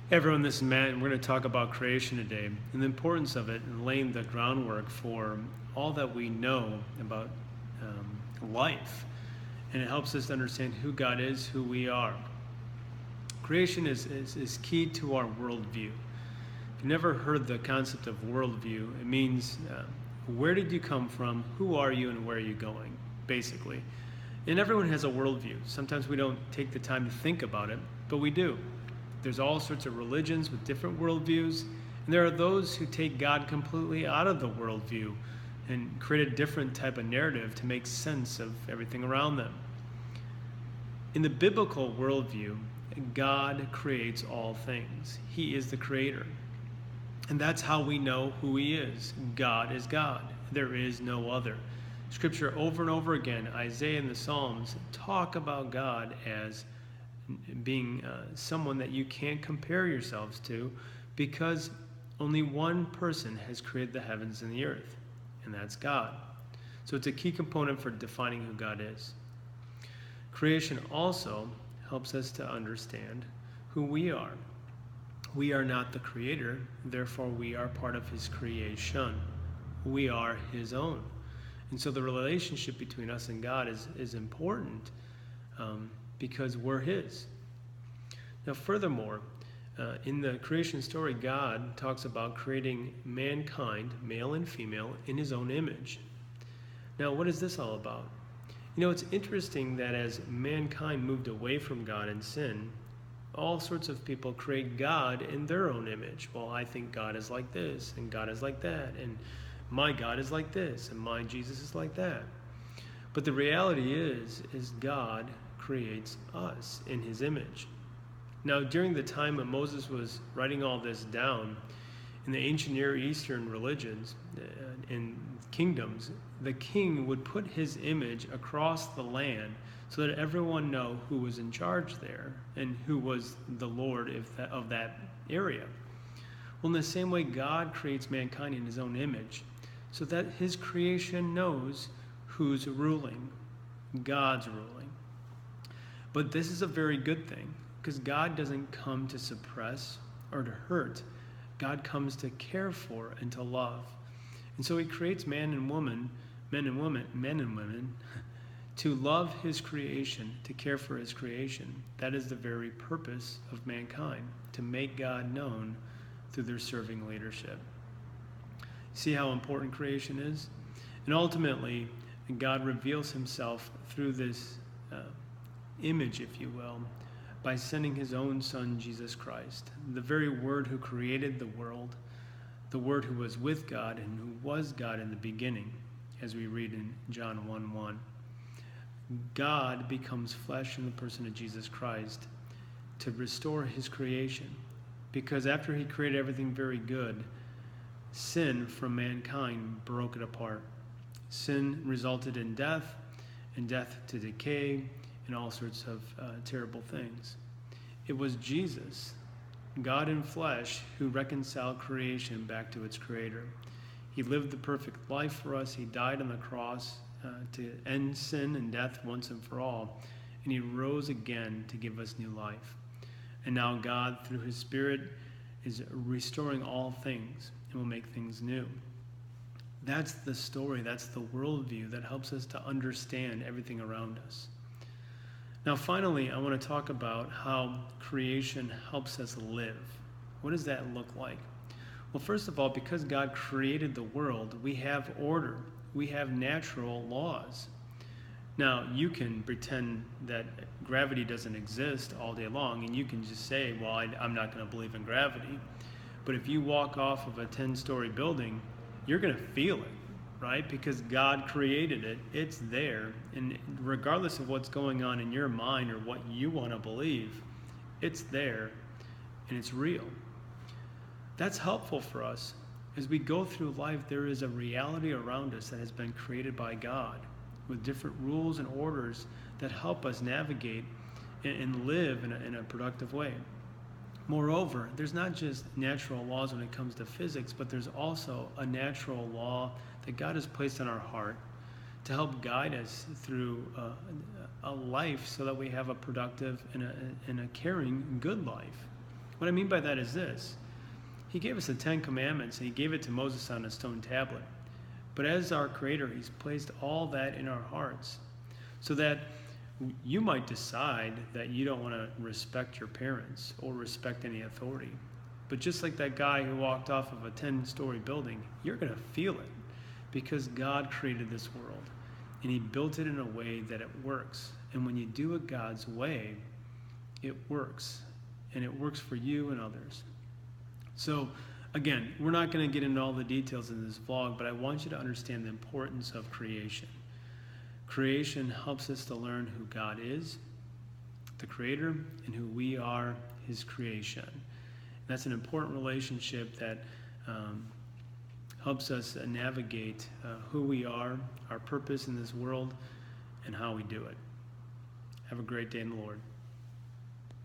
Hey everyone, this is Matt, and we're going to talk about creation today and the importance of it and laying the groundwork for all that we know about life. And it helps us to understand who God is, who we are. Creation is key to our worldview. If you've never heard the concept of worldview, it means where did you come from, who are you, and where are you going, basically. And everyone has a worldview. Sometimes we don't take the time to think about it, but we do. There's all sorts of religions with different worldviews, and there are those who take God completely out of the worldview and create a different type of narrative to make sense of everything around them. In the biblical worldview, God creates all things. He is the creator. And that's how we know who He is. God is God. There is no other. Scripture over and over again, Isaiah and the Psalms, talk about God as being someone that you can't compare yourselves to, because only one person has created the heavens and the earth, and that's God. So it's a key component for defining who God is. Creation also helps us to understand who we are. We are not the creator, therefore we are part of His creation. We are His own. And so the relationship between us and God is important because we're His. Now, furthermore, in the creation story, God talks about creating mankind, male and female, in His own image. Now, what is this all about? You know, it's interesting that as mankind moved away from God in sin, all sorts of people create God in their own image. Well, I think God is like this, and God is like that, and my God is like this, and my Jesus is like that. But the reality is God creates us in His image. Now, during the time when Moses was writing all this down, in the ancient Near Eastern religions and kingdoms, the king would put his image across the land so that everyone know who was in charge there and who was the Lord of that area. Well, in the same way, God creates mankind in His own image so that His creation knows who's ruling. God's ruling. But this is a very good thing, because God doesn't come to suppress or to hurt. God comes to care for and to love. And so He creates men and women, to love His creation, to care for His creation. That is the very purpose of mankind, to make God known through their serving leadership. See how important creation is? And ultimately, God reveals Himself through this image, if you will, by sending His own Son, Jesus Christ, the very Word who created the world, the Word who was with God and who was God in the beginning, as we read in John 1:1. God becomes flesh in the person of Jesus Christ to restore His creation, because after He created everything very good, sin from mankind broke it apart. Sin resulted in death, and death to decay, and all sorts of terrible things. It was Jesus, God in flesh, who reconciled creation back to its creator. He lived the perfect life for us. He died on the cross to end sin and death once and for all. And He rose again to give us new life. And now God, through His Spirit, is restoring all things and will make things new. That's the story, that's the worldview that helps us to understand everything around us. Now, finally, I want to talk about how creation helps us live. What does that look like? Well, first of all, because God created the world, we have order. We have natural laws. Now, you can pretend that gravity doesn't exist all day long, and you can just say, well, I'm not going to believe in gravity. But if you walk off of a 10-story building, you're going to feel it, right? Because God created it. It's there. And regardless of what's going on in your mind or what you want to believe, it's there and it's real. That's helpful for us. As we go through life, there is a reality around us that has been created by God with different rules and orders that help us navigate and live in a productive way. Moreover, there's not just natural laws when it comes to physics, but there's also a natural law that God has placed in our heart to help guide us through a life so that we have a productive and a caring, good life. What I mean by that is this. He gave us the 10 Commandments, and he gave it to Moses on a stone tablet. But as our Creator, he's placed all that in our hearts so that you might decide that you don't want to respect your parents or respect any authority. But just like that guy who walked off of a 10-story building, you're going to feel it because God created this world and he built it in a way that it works. And when you do it God's way, it works. And it works for you and others. So, again, we're not going to get into all the details in this vlog, but I want you to understand the importance of creation. Creation helps us to learn who God is, the Creator, and who we are, his creation. And that's an important relationship that helps us navigate who we are, our purpose in this world, and how we do it. Have a great day in the Lord.